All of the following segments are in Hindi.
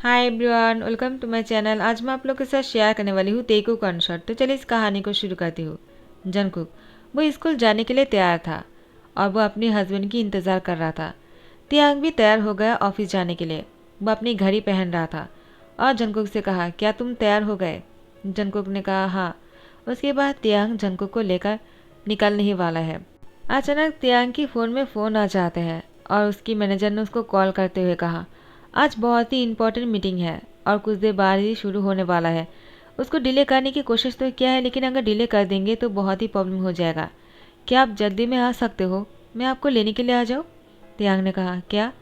Hi everyone, welcome to my channel. आज मैं आप लोग के साथ शेयर करने वाली हूँ तेकू कॉन्सर्ट। तो चलिए इस कहानी को शुरू करती हूँ। जंगकुक वो स्कूल जाने के लिए तैयार था और वो अपने हस्बैंड की इंतज़ार कर रहा था। तियांग भी तैयार हो गया ऑफिस जाने के लिए। वो अपनी घड़ी पहन रहा था और जंगकुक से कहा, क्या तुम तैयार हो गए? जंगकुक ने कहा हाँ। उसके बाद तियांग जंगकुक को लेकर निकलने ही वाला है। अचानक तियांग की फ़ोन में फ़ोन आ जाते हैं और उसकी मैनेजर ने उसको कॉल करते हुए कहा, आज बहुत ही इम्पोर्टेंट मीटिंग है और कुछ देर बाद ही शुरू होने वाला है। उसको डिले करने की कोशिश तो किया है, लेकिन अगर डिले कर देंगे तो बहुत ही प्रॉब्लम हो जाएगा। क्या आप जल्दी में आ सकते हो? मैं आपको लेने के लिए आ जाऊँ? तियांग ने कहा, क्या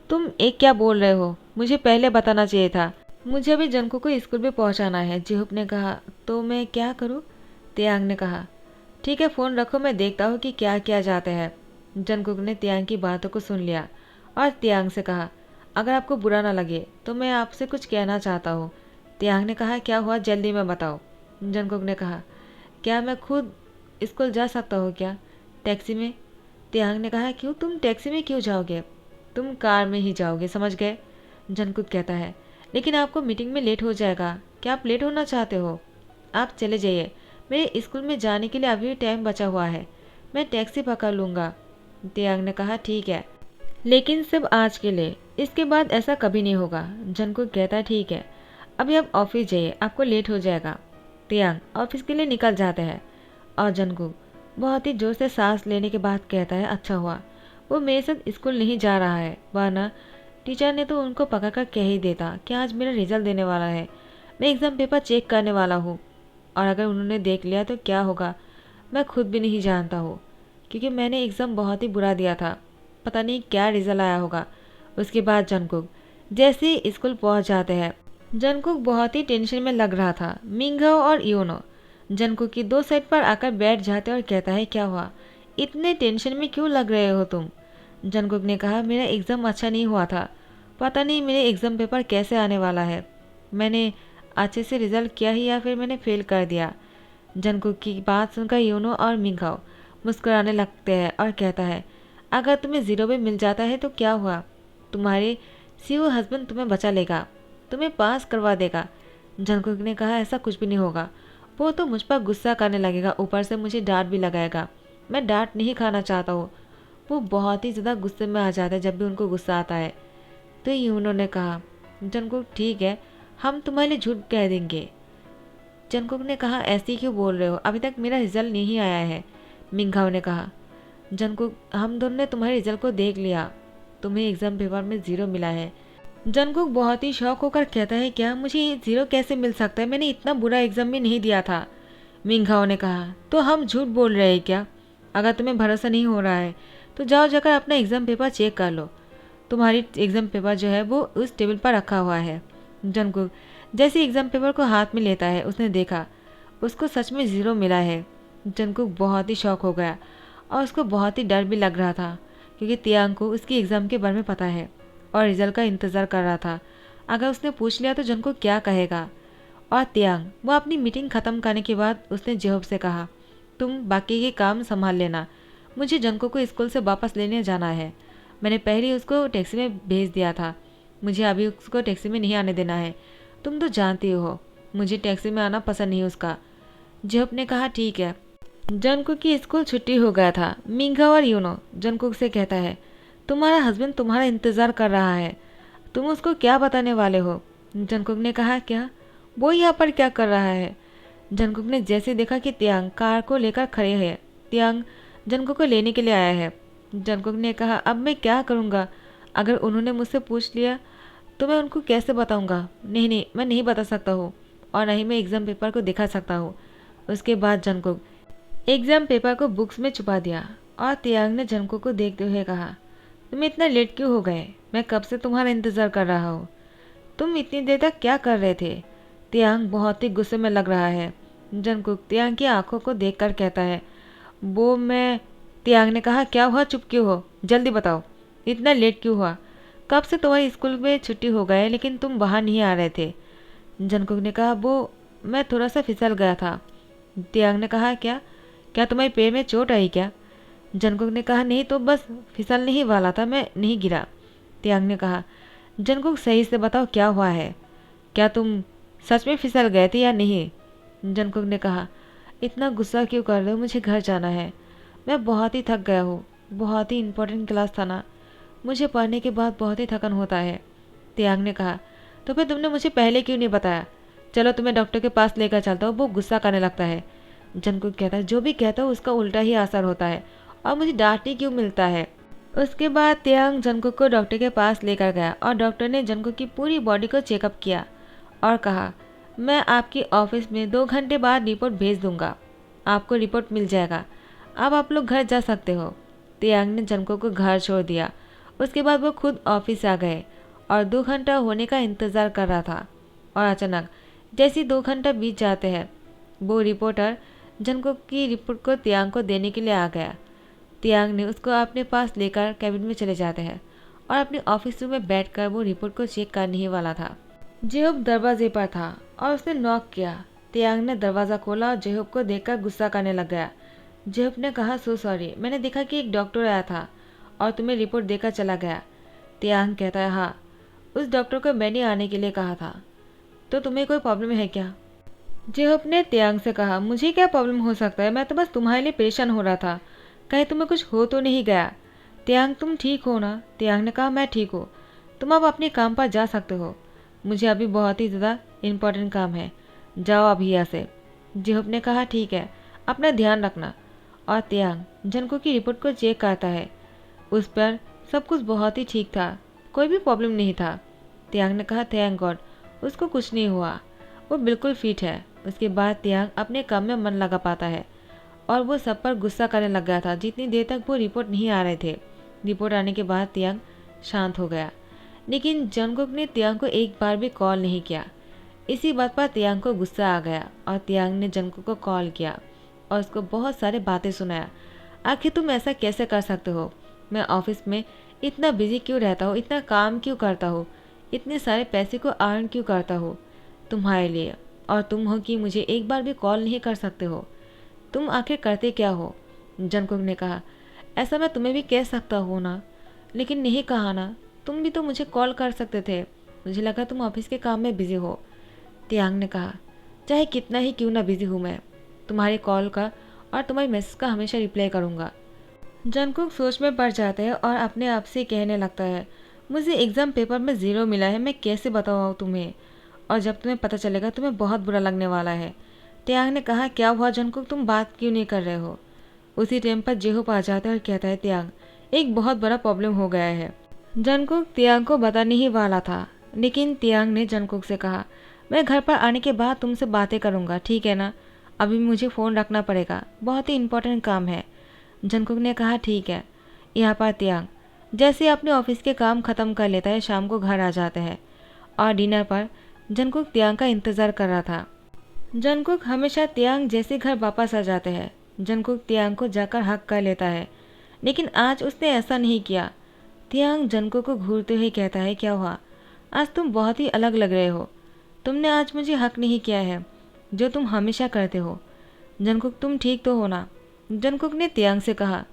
तुम एक क्या बोल रहे हो? मुझे पहले बताना चाहिए था। मुझे अभी जंको को स्कूल में पहुंचाना है। जिहुप ने कहा, तो मैं क्या करूं? तियांग ने कहा, ठीक है फ़ोन रखो, मैं देखता हूँ कि क्या किया जाता है। जंकुक ने तियांग की बातों को सुन लिया और तियांग से कहा, अगर आपको बुरा ना लगे तो मैं आपसे कुछ कहना चाहता हूँ। तियांग ने कहा, क्या हुआ, जल्दी में बताओ। जंकुक ने कहा, क्या मैं खुद स्कूल जा सकता हूँ क्या? टैक्सी में? तियांग ने कहा, क्यों, तुम टैक्सी में क्यों जाओगे? तुम कार में ही जाओगे, समझ गए? जंकुक कहता है, लेकिन आपको मीटिंग में लेट हो जाएगा। क्या आप लेट होना चाहते हो? आप चले जाइए, मेरे स्कूल में जाने के लिए अभी भी टाइम बचा हुआ है। मैं टैक्सी पकड़ लूँगा। तियांग ने कहा, ठीक है, लेकिन सिर्फ आज के लिए, इसके बाद ऐसा कभी नहीं होगा। जंकुक कहता है, ठीक है, अभी आप ऑफिस जाइए, आपको लेट हो जाएगा। तियांग ऑफिस के लिए निकल जाते हैं और जंकुक बहुत ही जोर से सांस लेने के बाद कहता है, अच्छा हुआ वो मेरे साथ स्कूल नहीं जा रहा है, वरना टीचर ने तो उनको पकड़ कर कह ही देता कि आज मेरा रिजल्ट देने वाला है, मैं एग्ज़ाम पेपर चेक करने वाला हूँ, और अगर उन्होंने देख लिया तो क्या होगा मैं खुद भी नहीं जानता हूँ, क्योंकि मैंने एग्ज़ाम बहुत ही बुरा दिया था, पता नहीं क्या रिजल्ट आया होगा। उसके बाद जंकुक जैसे ही स्कूल पहुँच जाते हैं, जंकुक बहुत ही टेंशन में लग रहा था। मिंघाओ और योनो जंकुक की दो साइड पर आकर बैठ जाते और कहता है, क्या हुआ, इतने टेंशन में क्यों लग रहे हो तुम? जंकुक ने कहा, मेरा एग्ज़ाम अच्छा नहीं हुआ था, पता नहीं मेरे एग्ज़ाम पेपर कैसे आने वाला है, मैंने अच्छे से रिजल्ट किया ही या फिर मैंने फेल कर दिया। जंकुक की बात सुनकर योनो और मिंघाओ मुस्कुराने लगते हैं और कहता है, अगर तुम्हें ज़ीरो भी मिल जाता है तो क्या हुआ, तुम्हारे सीओ हस्बैंड तुम्हें बचा लेगा, तुम्हें पास करवा देगा। जंकुक ने कहा, ऐसा कुछ भी नहीं होगा, वो तो मुझ पर गुस्सा करने लगेगा, ऊपर से मुझे डांट भी लगाएगा, मैं डांट नहीं खाना चाहता हूँ। वो बहुत ही ज़्यादा गुस्से में आ जाता है जब भी उनको गुस्सा आता है। तो यूनो ने कहा, जंकुक ठीक है, हम तुम्हारे लिए झूठ कह देंगे। जंकुक ने कहा, ऐसे ही क्यों बोल रहे हो, अभी तक मेरा रिजल्ट नहीं आया है। मिंघाओ ने कहा, जंकुक हम दोनों ने तुम्हारे रिजल्ट को देख लिया, तुम्हें एग्ज़ाम पेपर में ज़ीरो मिला है। जंकुक बहुत ही शौक होकर कहता है, क्या मुझे ये ज़ीरो कैसे मिल सकता है, मैंने इतना बुरा एग्ज़ाम भी नहीं दिया था। मिंघाओ ने कहा, तो हम झूठ बोल रहे हैं क्या? अगर तुम्हें भरोसा नहीं हो रहा है तो जाओ जाकर अपना एग्ज़ाम पेपर चेक कर लो, तुम्हारी एग्ज़ाम पेपर जो है वो उस टेबल पर रखा हुआ है। जंकुक जैसे एग्ज़ाम पेपर को हाथ में लेता है, उसने देखा उसको सच में ज़ीरो मिला है। जंकुक बहुत ही शौक हो गया और उसको बहुत ही डर भी लग रहा था, क्योंकि तियांग को उसकी एग्ज़ाम के बारे में पता है और रिजल्ट का इंतज़ार कर रहा था। अगर उसने पूछ लिया तो जंकुक क्या कहेगा। और तियांग वो अपनी मीटिंग ख़त्म करने के बाद उसने जेहोब से कहा, तुम बाकी के काम संभाल लेना, मुझे जंकुक को स्कूल से वापस लेने जाना है। मैंने पहले उसको टैक्सी में भेज दिया था, मुझे अभी उसको टैक्सी में नहीं आने देना है, तुम तो जानती हो मुझे टैक्सी में आना पसंद नहीं उसका। जेहोब ने कहा, ठीक है। जंकुक की स्कूल छुट्टी हो गया था। मिंघा और यूनो जंकुक से कहता है, तुम्हारा हस्बैंड तुम्हारा इंतज़ार कर रहा है, तुम उसको क्या बताने वाले हो? जंकुक ने कहा, क्या, वो यहाँ पर क्या कर रहा है? जंकुक ने जैसे देखा कि तियांग कार को लेकर खड़े हैं, तियांग जंकुक को लेने के लिए आया है। जंकुक ने कहा, अब मैं क्या करूँगा, अगर उन्होंने मुझसे पूछ लिया तो मैं उनको कैसे बताऊँगा? नहीं नहीं, मैं नहीं बता सकता हूँ और न ही मैं एग्ज़ाम पेपर को दिखा सकता हूँ। उसके बाद जंकुक एग्ज़ाम पेपर को बुक्स में छुपा दिया और तियांग ने जंकुक को देखते हुए कहा, तुम इतना लेट क्यों हो गए, मैं कब से तुम्हारा इंतज़ार कर रहा हूँ, तुम इतनी देर तक क्या कर रहे थे? तियांग बहुत ही गुस्से में लग रहा है। जंकुक तियांग की आंखों को देखकर कहता है, वो मैं। तियांग ने कहा, क्या हुआ, चुप क्यों हो, जल्दी बताओ, इतना लेट क्यों हुआ, कब से तुम्हारी स्कूल में छुट्टी हो गए लेकिन तुम बाहर नहीं आ रहे थे? जंकुक ने कहा, वो मैं थोड़ा सा फिसल गया था। तियांग ने कहा, क्या क्या तुम्हारे पैर में चोट आई क्या? जंकुक ने कहा, नहीं तो बस फिसलने ही वाला था, मैं नहीं गिरा। तियांग ने कहा, जंगकुक सही से बताओ क्या हुआ है, क्या तुम सच में फिसल गए थे या नहीं? जंगकुक ने कहा, इतना गुस्सा क्यों कर रहे हो, मुझे घर जाना है। मैं बहुत ही थक गया हूँ, बहुत ही इम्पोर्टेंट क्लास था ना, मुझे पढ़ने के बाद बहुत ही थकन होता है। तियांग ने कहा, तो फिर तुमने मुझे पहले क्यों नहीं बताया? चलो तुम्हें डॉक्टर के पास लेकर चलता हूँ, वो गुस्सा करने लगता है। जंगकुक कहता है, जो भी कहता हूँ उसका उल्टा ही असर होता है और मुझे डांट ही क्यों मिलता है। उसके बाद तियांग जंगकुक को डॉक्टर के पास लेकर गया और डॉक्टर ने जंगकुक की पूरी बॉडी को चेकअप किया और कहा, मैं आपकी ऑफिस में 2 घंटे बाद रिपोर्ट भेज दूंगा, आपको रिपोर्ट मिल जाएगा, अब आप लोग घर जा सकते हो। तियांग ने जंगकुक को घर छोड़ दिया। उसके बाद वो खुद ऑफिस आ गए और 2 घंटा होने का इंतज़ार कर रहा था। और अचानक जैसे 2 घंटा बीत जाते हैं, वो रिपोर्टर जंगकुक की रिपोर्ट को तियांग को देने के लिए आ गया। तियांग ने उसको अपने पास लेकर कैबिन में चले जाते हैं और अपने ऑफिस रूम में बैठकर वो रिपोर्ट को चेक करने ही वाला था। जेहोब दरवाजे पर था और उसने नॉक किया। तियांग ने दरवाज़ा खोला और जेहोब को देखकर गुस्सा करने लग गया। जेहोब ने कहा, सो सॉरी, मैंने देखा कि एक डॉक्टर आया था और तुम्हें रिपोर्ट देकर चला गया। तियांग कहता है, हाँ, उस डॉक्टर को मैंने आने के लिए कहा था, तो तुम्हें कोई प्रॉब्लम है क्या? जेहोब ने तियांग से कहा, मुझे क्या प्रॉब्लम हो सकता है, मैं तो बस तुम्हारे लिए परेशान हो रहा था, कहीं तुम्हें कुछ हो तो नहीं गया। तियांग, तुम ठीक हो ना? तियांग ने कहा, मैं ठीक हूँ, तुम अब अपने काम पर जा सकते हो, मुझे अभी बहुत ही ज़्यादा इम्पोर्टेंट काम है, जाओ अभी यहाँ से। जेहोब ने कहा, ठीक है, अपना ध्यान रखना। और तियांग जंगकुक की रिपोर्ट को चेक करता है। उस पर सब कुछ बहुत ही ठीक था, कोई भी प्रॉब्लम नहीं था। तियांग ने कहा, थैंक गॉड, उसको कुछ नहीं हुआ, वो बिल्कुल फिट है। उसके बाद तियांग अपने काम में मन लगा पाता है और वो सब पर गुस्सा करने लग गया था जितनी देर तक वो रिपोर्ट नहीं आ रहे थे। रिपोर्ट आने के बाद तियांग शांत हो गया, लेकिन जंगकुक ने तियांग को एक बार भी कॉल नहीं किया। इसी बात पर तियांग को गुस्सा आ गया और तियांग ने जंगकुक को कॉल किया और उसको बहुत सारे बातें सुनाया। आखिर तुम ऐसा कैसे कर सकते हो? मैं ऑफिस में इतना बिजी क्यों रहता हूँ, इतना काम क्यों करता हूँ, इतने सारे पैसे को अर्न क्यों करता हूँ तुम्हारे लिए, और तुम हो कि मुझे एक बार भी कॉल नहीं कर सकते हो? तुम आखिर करते क्या हो? जंगकुक ने कहा, ऐसा मैं तुम्हें भी कह सकता हूँ ना, लेकिन नहीं कहा ना, तुम भी तो मुझे कॉल कर सकते थे, मुझे लगा तुम ऑफिस के काम में बिजी हो। तियांग ने कहा, चाहे कितना ही क्यों ना बिजी हूँ, मैं तुम्हारी कॉल का और तुम्हारी मैसेज का हमेशा रिप्लाई करूँगा। जंगकुक सोच में पड़ जाता है और अपने आप से कहने लगता है, मुझे एग्ज़ाम पेपर में 0 मिला है, मैं कैसे बताऊँ तुम्हें, और जब तुम्हें पता चलेगा तुम्हें बहुत बुरा लगने वाला है। तियांग ने कहा, क्या हुआ जंगकुक, तुम बात क्यों नहीं कर रहे हो? उसी टाइम पर जेहोब आ जाता है और कहता है, तियांग, एक बहुत बड़ा प्रॉब्लम हो गया है। जंगकुक तियांग को बताने ही वाला था, लेकिन तियांग ने जंगकुक से कहा, मैं घर पर आने के बाद तुमसे बातें करूँगा, ठीक है ना? अभी मुझे फ़ोन रखना पड़ेगा, बहुत ही इम्पोर्टेंट काम है। जंगकुक ने कहा, ठीक है। यहाँ पर तियांग जैसे ही अपने ऑफिस के काम ख़त्म कर लेता है, शाम को घर आ जाता है और डिनर पर जंगकुक तियांग का इंतज़ार कर रहा था। जंगकुक हमेशा तियांग जैसे घर वापस आ जाते हैं, जंगकुक तियांग को जाकर हक कर लेता है, लेकिन आज उसने ऐसा नहीं किया। तियांग जंगकुक को घूरते हुए कहता है, क्या हुआ? आज तुम बहुत ही अलग लग रहे हो, तुमने आज मुझे हक नहीं किया है जो तुम हमेशा करते हो। जंगकुक, तुम ठीक तो हो ना? जंगकुक ने तियांग से कहा,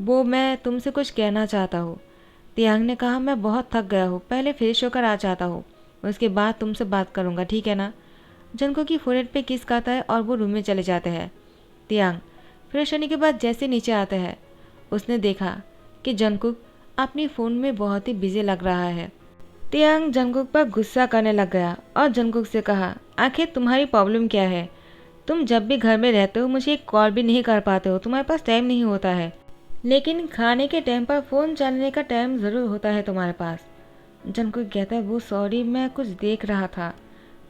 वो मैं तुमसे कुछ कहना चाहता हूँ। तियांग ने कहा, मैं बहुत थक गया हूँ, पहले फ्रेश होकर आ जाता हूँ, उसके बाद तुमसे बात करूँगा, ठीक है ना? जंगकुक की फोrehead पे किस करता है और वो रूम में चले जाते हैं। तियांग फ्रेश होने के बाद जैसे नीचे आता है, उसने देखा कि जंगकुक अपनी फ़ोन में बहुत ही बिजी लग रहा है। तियांग जंगकुक पर गुस्सा करने लग गया और जंगकुक से कहा, आखिर तुम्हारी प्रॉब्लम क्या है? तुम जब भी घर में रहते हो मुझे एक कॉल भी नहीं कर पाते हो, तुम्हारे पास टाइम नहीं होता है, लेकिन खाने के टाइम पर फ़ोन चलाने का टाइम ज़रूर होता है तुम्हारे पास। जंगकुक कहता है, वो सॉरी, मैं कुछ देख रहा था।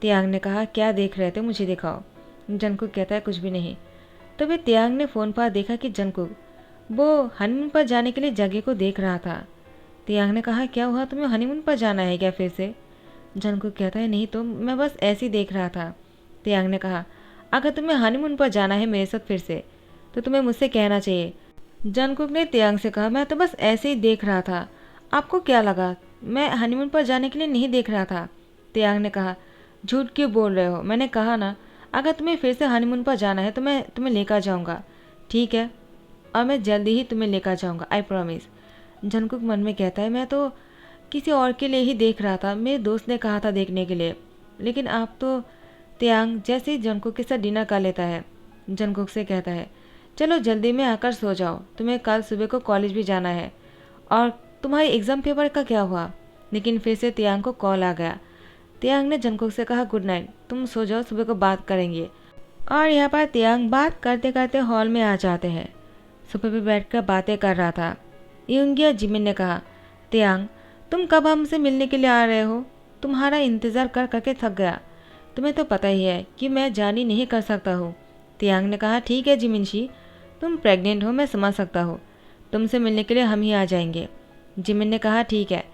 तियांग ने कहा, क्या देख रहे थे, मुझे दिखाओ। जंगकुक कहता है, कुछ भी नहीं। तो फिर तियांग ने फ़ोन पर देखा कि जंगकुक वो हनीमून पर जाने के लिए जगह को देख रहा था। तियांग ने कहा, क्या हुआ, तुम्हें हनीमून पर जाना है क्या फिर से? जंगकुक कहता है, नहीं तो मैं बस ऐसे ही देख रहा था। तियांग ने कहा, अगर तुम्हें हनीमून पर जाना है मेरे साथ फिर से, तो तुम्हें मुझसे कहना चाहिए। जंगकुक ने तियांग से कहा, मैं तो बस ऐसे ही देख रहा था, आपको क्या लगा? मैं हनीमून पर जाने के लिए नहीं देख रहा था। तियांग ने कहा, झूठ क्यों बोल रहे हो? मैंने कहा ना, अगर तुम्हें फिर से हनीमून पर जाना है तो मैं तुम्हें लेकर जाऊंगा, ठीक है? और मैं जल्दी ही तुम्हें लेकर जाऊंगा, आई प्रॉमिस। जंगकुक मन में कहता है, मैं तो किसी और के लिए ही देख रहा था, मेरे दोस्त ने कहा था देखने के लिए, लेकिन आप तो। त्यांग जैसे ही जंगकुक के साथ डिनर कर लेता है, जंगकुक से कहता है, चलो जल्दी में आकर सो जाओ, तुम्हें कल सुबह को कॉलेज भी जाना है। और तुम्हारी एग्ज़ाम पेपर का क्या हुआ? लेकिन फिर से त्यांग को कॉल आ गया। त्यांग ने जंगकुक से कहा, गुड नाइट, तुम सो जाओ, सुबह को बात करेंगे। और यहाँ पर त्यांग बात करते करते हॉल में आ जाते हैं। सोफे पे बैठकर बातें कर रहा था। यूंगी और जिमिन ने कहा, त्यांग तुम कब हमसे मिलने के लिए आ रहे हो? तुम्हारा इंतज़ार कर करके थक गया। तुम्हें तो पता ही है कि मैं जानी नहीं कर सकता हूँ। त्यांग ने कहा, ठीक है जिमिनशी, तुम प्रेग्नेंट हो, मैं समझ सकता हूँ, तुमसे मिलने के लिए हम ही आ जाएंगे। जिमिन ने कहा, ठीक है।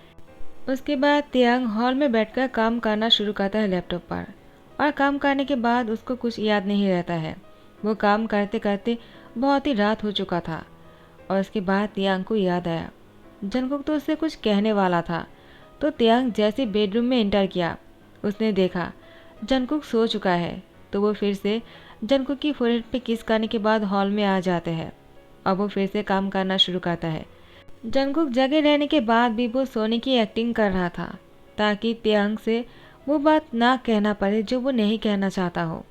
उसके बाद त्यांग हॉल में बैठकर काम करना शुरू करता है लैपटॉप पर। और काम करने के बाद उसको कुछ याद नहीं रहता है। वो काम करते करते बहुत ही रात हो चुका था। और उसके बाद त्यांग को याद आया, जंगकुक तो उससे कुछ कहने वाला था। तो त्यांग जैसे बेडरूम में एंटर किया, उसने देखा जंगकुक सो चुका है। तो वो फिर से जंगकुक की फोrehead पे किस करने के बाद हॉल में आ जाते हैं। और वो फिर से काम करना शुरू करता है। जंगकुक जगे रहने के बाद भी वो सोने की एक्टिंग कर रहा था, ताकि त्यांग से वो बात ना कहना पड़े जो वो नहीं कहना चाहता हो।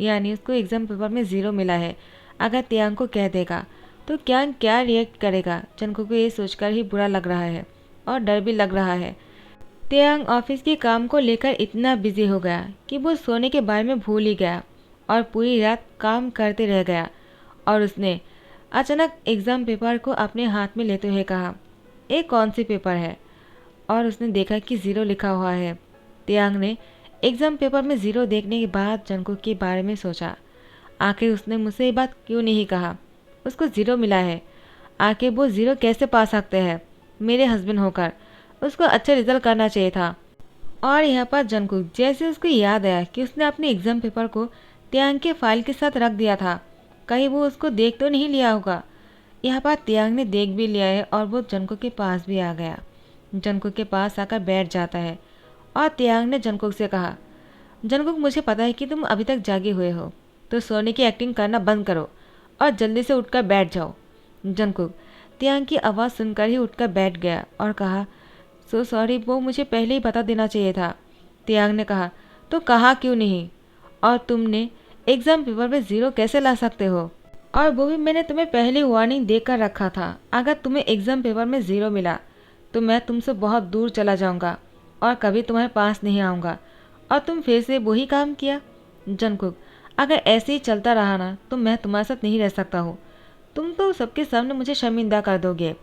यानी उसको एग्ज़ाम पेपर में 0 मिला है। अगर त्यांग को कह देगा तो क्या रिएक्ट करेगा? जंगकुक को ये सोचकर ही बुरा लग रहा है और डर भी लग रहा है। त्यांग ऑफिस के काम को लेकर इतना बिजी हो गया कि वो सोने के बारे में भूल ही गया और पूरी रात काम करते रह गया। और उसने अचानक एग्ज़ाम पेपर को अपने हाथ में लेते हुए कहा, ये कौन सी पेपर है? और उसने देखा कि 0 लिखा हुआ है। त्यांग ने एग्ज़ाम पेपर में 0 देखने के बाद जंगकुक के बारे में सोचा, आखिर उसने मुझसे ये बात क्यों नहीं कहा? उसको 0 मिला है, आखिर वो 0 कैसे पा सकते हैं? मेरे हस्बैंड होकर उसको अच्छा रिजल्ट करना चाहिए था। और यहाँ पर जंगकुक जैसे उसको याद आया कि उसने अपने एग्ज़ाम पेपर को त्यांग के फाइल के साथ रख दिया था, कहीं वो उसको देख तो नहीं लिया होगा। यहाँ पर त्यांग ने देख भी लिया है और वो जंगकुक के पास भी आ गया। जंगकुक के पास आकर बैठ जाता है और त्यांग ने जंगकुक से कहा, जंगकुक मुझे पता है कि तुम अभी तक जागे हुए हो, तो सोने की एक्टिंग करना बंद करो और जल्दी से उठकर बैठ जाओ। जंगकुक त्यांग की आवाज़ सुनकर ही उठकर बैठ गया और कहा, सो सॉरी, वो मुझे पहले ही बता देना चाहिए था। त्यांग ने कहा, तो कहा क्यों नहीं? और तुमने एग्ज़ाम पेपर में 0 कैसे ला सकते हो? और वो भी मैंने तुम्हें पहले वार्निंग देकर रखा था, अगर तुम्हें एग्ज़ाम पेपर में 0 मिला तो मैं तुमसे बहुत दूर चला जाऊंगा और कभी तुम्हारे पास नहीं आऊँगा। और तुम फिर से वही काम किया। जंगकुक अगर ऐसे ही चलता रहा ना तो मैं तुम्हारे साथ नहीं रह सकता हूँ। तुम तो सबके सामने मुझे शर्मिंदा कर दोगे,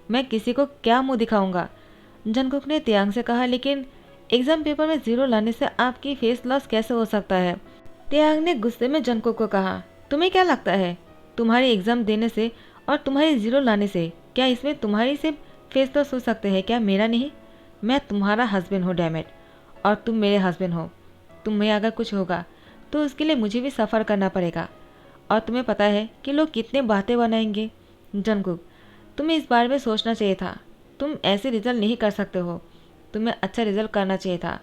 मैं किसी को क्या मुँह दिखाऊँगा? जंगकुक ने त्यांग से कहा, लेकिन एग्ज़ाम पेपर में 0 लाने से आपकी फेस लॉस कैसे हो सकता है? त्यांग ने गुस्से में जंगकुक को कहा, तुम्हें क्या लगता है, तुम्हारी एग्ज़ाम देने से और तुम्हारी 0 लाने से क्या इसमें तुम्हारी सिर्फ फेस लॉस हो सकते हैं क्या, मेरा नहीं? मैं तुम्हारा हस्बैंड हूँ डैमेट, और तुम मेरे हस्बैंड हो। तुम्हें अगर कुछ होगा तो उसके लिए मुझे भी सफ़र करना पड़ेगा। और तुम्हें पता है कि लोग कितने बातें बनाएंगे। जंगकुक तुम्हें इस बारे में सोचना चाहिए था, तुम ऐसे रिजल्ट नहीं कर सकते हो, तुम्हें अच्छा रिजल्ट करना चाहिए था।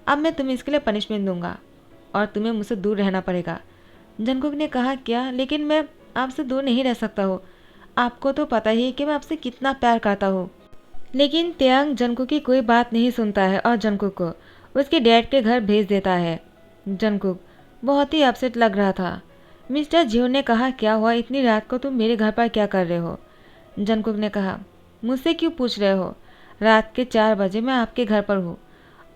अब मैं तुम्हें इसके लिए पनिशमेंट दूंगा और तुम्हें मुझसे दूर रहना पड़ेगा। जंगकुक ने कहा, क्या? लेकिन मैं आपसे दूर नहीं रह सकता हूँ, आपको तो पता ही है कि मैं आपसे कितना प्यार करता हूँ। लेकिन त्यांग जंगकुक की कोई बात नहीं सुनता है और जंगकुक को उसके डैड के घर भेज देता है। जंगकुक बहुत ही अपसेट लग रहा था। मिस्टर जियो ने कहा, क्या हुआ, इतनी रात को तुम मेरे घर पर क्या कर रहे हो? जंगकुक ने कहा, मुझसे क्यों पूछ रहे हो? रात के 4 बजे मैं आपके घर पर हूँ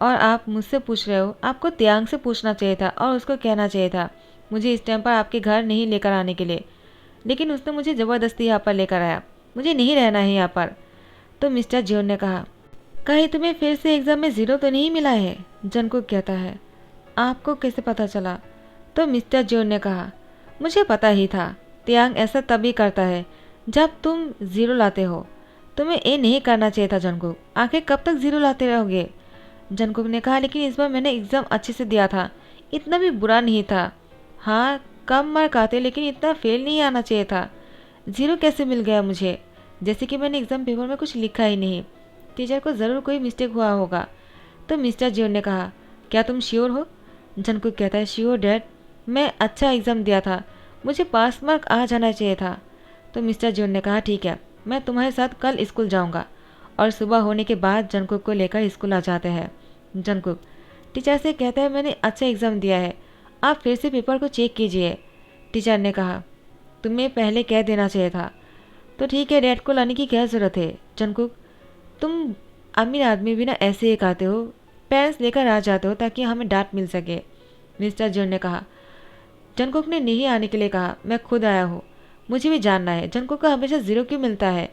और आप मुझसे पूछ रहे हो? आपको त्यांग से पूछना चाहिए था और उसको कहना चाहिए था मुझे इस टाइम पर आपके घर नहीं लेकर आने के लिए, लेकिन उसने मुझे ज़बरदस्ती यहाँ पर लेकर आया, मुझे नहीं रहना है यहाँ पर। तो मिस्टर जियो ने कहा, कहीं तुम्हें फिर से एग्ज़ाम में 0 तो नहीं मिला है? जंगकुक कहता है, आपको कैसे पता चला? तो मिस्टर जियो ने कहा, मुझे पता ही था, त्यांग ऐसा तभी करता है जब तुम 0 लाते हो। तुम्हें ये नहीं करना चाहिए था जंगकुक, आखिर कब तक 0 लाते रहोगे? जंगकुक ने कहा, लेकिन इस बार मैंने एग्ज़ाम अच्छे से दिया था, इतना भी बुरा नहीं था। हाँ, कम मार्क आते लेकिन इतना फेल नहीं आना चाहिए था। 0 कैसे मिल गया मुझे? जैसे कि मैंने एग्ज़ाम पेपर में कुछ लिखा ही नहीं, टीचर को ज़रूर कोई मिस्टेक हुआ होगा। तो मिस्टर जियो ने कहा, क्या तुम श्योर हो? जंगकुक कहता है, श्योर डैड, मैं अच्छा एग्ज़ाम दिया था, मुझे पास मार्क आ जाना चाहिए था। तो मिस्टर जियो ने कहा, ठीक है, मैं तुम्हारे साथ कल स्कूल जाऊंगा और सुबह होने के बाद जंगकुक को लेकर स्कूल आ जाते हैं। जंगकुक टीचर से कहता है, मैंने अच्छा एग्ज़ाम दिया है, आप फिर से पेपर को चेक कीजिए। टीचर ने कहा, तुम्हें पहले कह देना चाहिए था। तो ठीक है, डैड को लाने की क्या ज़रूरत है। जंगकुक, तुम अमीर आदमी भी ना ऐसे ही कहते हो, पेरेंट्स लेकर आ जाते हो ताकि हमें डांट मिल सके। मिस्टर जून ने कहा। जंगकुक ने नहीं आने के लिए कहा, मैं खुद आया हूँ, मुझे भी जानना है जंगकुक को हमेशा 0 क्यों मिलता है।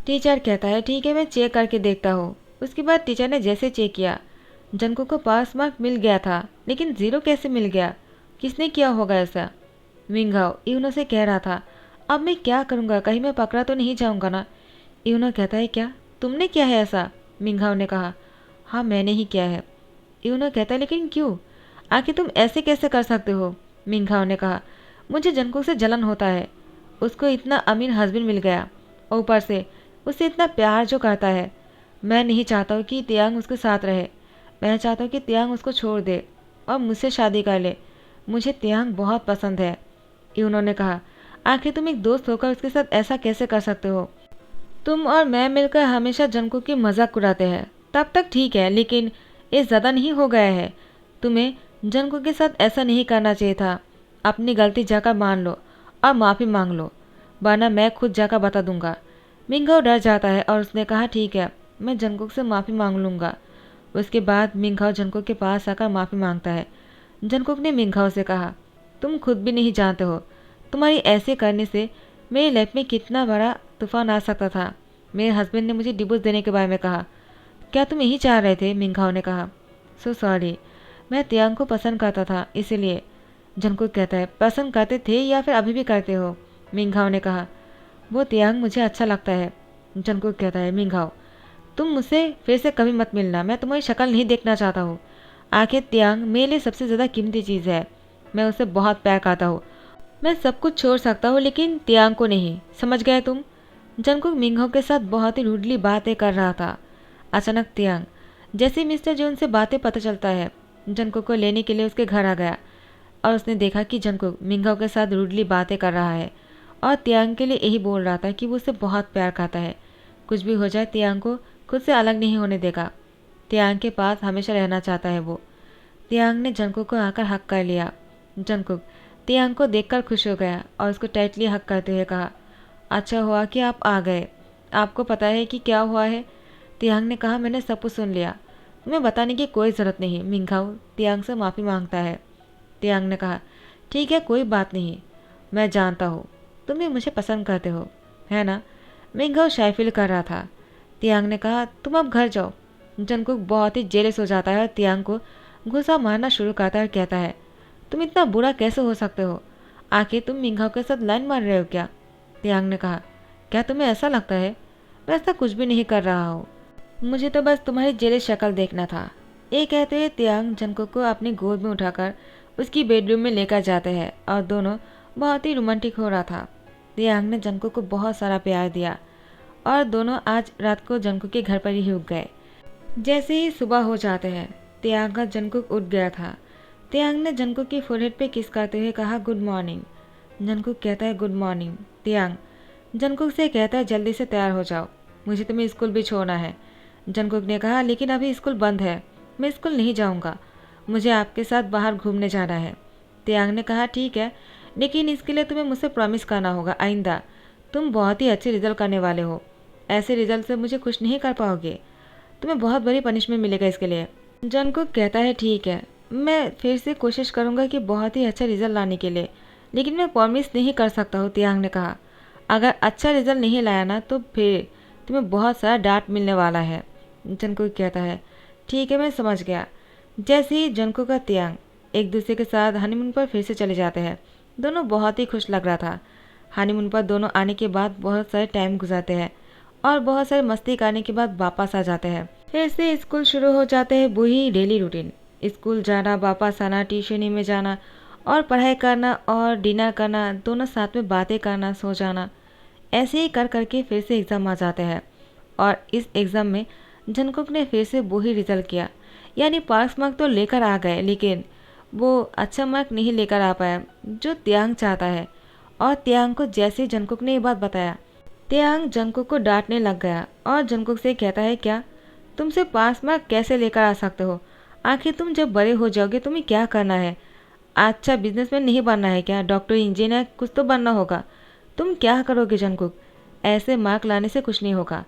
टीचर कहता है, ठीक है, मैं चेक करके देखता हूँ। उसके बाद टीचर ने जैसे चेक किया, जंगकुक को पास मार्क मिल गया था, लेकिन 0 कैसे मिल गया, किसने किया होगा ऐसा। मिंघाओ यूनो से कह रहा था, अब मैं क्या करूँगा, कहीं मैं पकड़ा तो नहीं जाऊँगा ना। यूनो कहता है, क्या तुमने किया है ऐसा। मिंघाओ ने कहा, हाँ मैंने ही किया है। यूनो कहता है, लेकिन क्यों, आखिर तुम ऐसे कैसे कर सकते हो। मिंघाओ ने कहा, मुझे जंगकुक से जलन होता है, उसको इतना अमीर हस्बैंड मिल गया, और ऊपर से उससे इतना प्यार जो करता है। मैं नहीं चाहता हूँ कि तियांग उसके साथ रहे, मैं चाहता हूँ कि तियांग उसको छोड़ दे और मुझसे शादी कर ले। मुझे तियांग बहुत पसंद है। उन्होंने कहा, आखिर तुम एक दोस्त होकर उसके साथ ऐसा कैसे कर सकते हो। तुम और मैं मिलकर हमेशा जंगकुक की मजाक उड़ाते हैं, तब तक ठीक है, लेकिन ये ज़्यादा नहीं हो गया है। तुम्हें जंगकुक के साथ ऐसा नहीं करना चाहिए था। अपनी गलती जाकर मान लो और माफ़ी मांग लो, वरना मैं खुद जाकर बता दूंगा। मिंघाओ डर जाता है और उसने कहा, ठीक है, मैं जंगकुक से माफ़ी मांग लूँगा। उसके बाद मिंघाओ जंगकुक के पास आकर माफ़ी मांगता है। जंगकुक ने मिंघाओ से कहा, तुम खुद भी नहीं जानते हो, तुम्हारी ऐसे करने से मेरी लाइफ में कितना बड़ा तूफान आ सकता था। मेरे हस्बैंड ने मुझे डिवोर्स देने के बारे में कहा। क्या तुम यही चाह रहे थे। मिंघाओ ने कहा, सो सॉरी, मैं तियांग को पसंद करता था इसलिए। जंगकुक कहता है, पसंद करते थे या फिर अभी भी करते हो। मिंघाओ ने कहा, वो तियांग मुझे अच्छा लगता है। जंगकुक कहता है, मिंघाओ तुम मुझसे फिर से कभी मत मिलना, मैं तुम्हारी शक्ल नहीं देखना चाहता हूँ। आखिर तियांग मेरे लिए सबसे ज़्यादा कीमती चीज़ है, मैं उसे बहुत प्यार करता हूँ। मैं सब कुछ छोड़ सकता हूँ लेकिन तियांग को नहीं, समझ गए तुम। जंगकुक मिंघाओ के साथ बहुत ही रूडली बातें कर रहा था। अचानक तियांग, जैसे मिस्टर जोन से बातें पता चलता है, जंगकुक को लेने के लिए उसके घर आ गया और उसने देखा कि जंगकुक मिंघाओ के साथ रूडली बातें कर रहा है और तियांग के लिए यही बोल रहा था कि वो उसे बहुत प्यार करता है। कुछ भी हो जाए तियांग को खुद से अलग नहीं होने देगा, तियांग के पास हमेशा रहना चाहता है वो। तियांग ने जंगकुक को आकर हक कर लिया। जंगकुक तियांग को देखकर खुश हो गया और उसको टाइटली हक करते हुए कहा, अच्छा हुआ कि आप आ गए, आपको पता है कि क्या हुआ है। तियांग ने कहा, मैंने सब कुछ सुन लिया, तुम्हें बताने की कोई ज़रूरत नहीं। मिंघाओ तियांग से माफ़ी मांगता है। तियांग ने कहा, ठीक है, कोई बात नहीं, मैं जानता हूँ तुम भी मुझे पसंद करते हो, है ना। मिंघाओ शाय फील कर रहा था। तियांग ने कहा, तुम अब घर जाओ। जंगकुक बहुत ही जेलस हो जाता है और तियांग को गुस्सा मारना शुरू करता है और कहता है, तुम इतना बुरा कैसे हो सकते हो, आखिर तुम मिंघाओ के साथ लाइन मार रहे हो क्या। तियांग ने कहा, क्या तुम्हें ऐसा लगता है, मैं ऐसा कुछ भी नहीं कर रहा हूँ, मुझे तो बस तुम्हारी जेलस शक्ल देखना था। ये कहते हुए तियांग जंगकुक को अपनी गोद में उठाकर उसकी बेडरूम में लेकर जाते हैं और दोनों बहुत ही रोमांटिक हो रहा था। तियांग ने जंगकुक को बहुत सारा प्यार दिया और दोनों आज रात को जंगकुक के घर पर ही रुक गए। जैसे ही सुबह हो जाते हैं, तियांग का जंगकुक उठ गया था। तियांग ने जंगकुक की फोरहेड पे किस करते हुए कहा, गुड मॉर्निंग। जंगकुक कहता है, गुड मॉर्निंग। तियांग जंगकुक से कहता है, जल्दी से तैयार हो जाओ, मुझे तुम्हें स्कूल भी छोड़ना है। जंगकुक ने कहा, लेकिन अभी स्कूल बंद है, मैं स्कूल नहीं जाऊंगा, मुझे आपके साथ बाहर घूमने जाना है। तियांग ने कहा, ठीक है, लेकिन इसके लिए तुम्हें मुझसे प्रॉमिस करना होगा, आइंदा तुम बहुत ही अच्छे रिजल्ट करने वाले हो, ऐसे रिजल्ट से मुझे खुश नहीं कर पाओगे, तुम्हें बहुत बड़ी पनिशमेंट मिलेगा इसके लिए। जंगकुक कहता है, ठीक है, मैं फिर से कोशिश करूंगा कि बहुत ही अच्छा रिजल्ट लाने के लिए, लेकिन मैं प्रॉमिस नहीं कर सकता हूँ। तियांग ने कहा, अगर अच्छा रिजल्ट नहीं लाया ना तो फिर तुम्हें बहुत सारा डांट मिलने वाला है। जंगकुक कहता है, ठीक है, मैं समझ गया। जैसे ही जंगकुक का तियांग एक दूसरे के साथ हनीमून पर फिर से चले जाते हैं, दोनों बहुत ही खुश लग रहा था। हनीमून पर दोनों आने के बाद बहुत सारे टाइम गुजारते हैं और बहुत सारी मस्ती करने के बाद वापस आ जाते हैं। फिर से स्कूल शुरू हो जाते हैं, वही डेली रूटीन, स्कूल जाना, वापस आना, ट्यूशन में जाना और पढ़ाई करना और डिनर करना, दोनों साथ में बातें करना, सो जाना। ऐसे ही कर करके फिर से एग्ज़ाम आ जाते हैं और इस एग्ज़ाम में जंगकुक ने फिर से वही रिजल्ट किया, यानी पास मार्क तो लेकर आ गए, लेकिन वो अच्छा मार्क नहीं लेकर आ पाया जो तियांग चाहता है। और तियांग को जैसे जंगकुक ने ये बात बताया, त्यांग जंगकुक को डांटने लग गया और जंगकुक से कहता है, क्या तुम सिर्फ पास मार्क कैसे लेकर आ सकते हो? आखिर तुम जब बड़े हो जाओगे तुम्हें क्या करना है? अच्छा बिजनेसमैन नहीं बनना है क्या? डॉक्टर, इंजीनियर कुछ तो बनना होगा। तुम क्या करोगे जंगकुक? ऐसे मार्क लाने से कुछ नहीं होगा।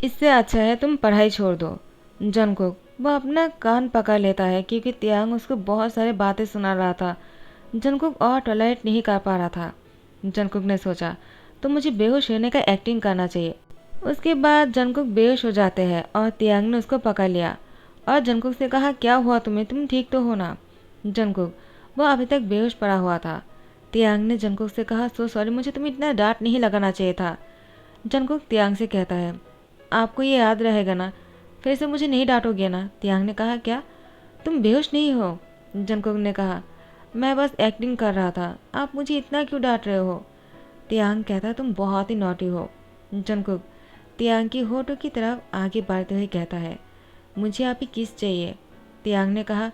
इससे अच्छा है तुम पढ़ाई छोड़ दो। जंगकुक वह अपना कान पकड़ लेता है क्योंकि त्यांग उसको बहुत सारी बातें सुना रहा था। जंगकुक और टॉलरेट नहीं कर पा रहा था। जंगकुक ने सोचा तो मुझे बेहोश होने का एक्टिंग करना चाहिए। उसके बाद जंगकुक बेहोश हो जाते हैं और त्यांग ने उसको पकड़ लिया और जंगकुक से कहा, क्या हुआ तुम्हें? तुम ठीक तो हो ना? जंगकुक वह अभी तक बेहोश पड़ा हुआ था। त्यांग ने जंगकुक से कहा, सो सॉरी, मुझे तुम्हें इतना डांट नहीं लगाना चाहिए था। जंगकुक त्यांग से कहता है, आपको ये याद रहेगा ना? फिर से मुझे नहीं डांटोगे ना? त्यांग ने कहा, क्या तुम बेहोश नहीं हो? जंगकुक ने कहा, मैं बस एक्टिंग कर रहा था, आप मुझे इतना क्यों डांट रहे हो? त्यांग कहता, तुम बहुत ही नॉटी हो। जंगकुक त्यांग की होठों की तरफ आगे बढ़ते हुए कहता है, मुझे आपकी किस चाहिए। त्यांग ने कहा,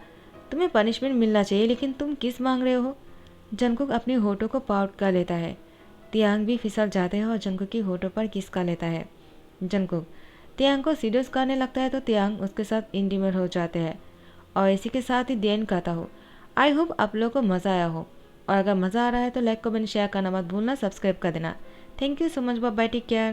तुम्हें पनिशमेंट मिलना चाहिए लेकिन तुम किस मांग रहे हो? जंगकुक अपने होठों को पाउट कर लेता है। त्यांग भी फिसल जाते हैं और जंगकुक की होठों पर किस कर लेता है। जंगकुक त्यांग को सीरियस करने लगता है तो त्यांग उसके साथ इंटीमेट हो जाते हैं। और इसी के साथ ही देन कहता हूँ, आई होप आप लोगों को मज़ा आया हो, और अगर मज़ा आ रहा है तो लाइक कमेंट शेयर करना मत भूलना, सब्सक्राइब कर देना। Thank you so much, bye bye, take care.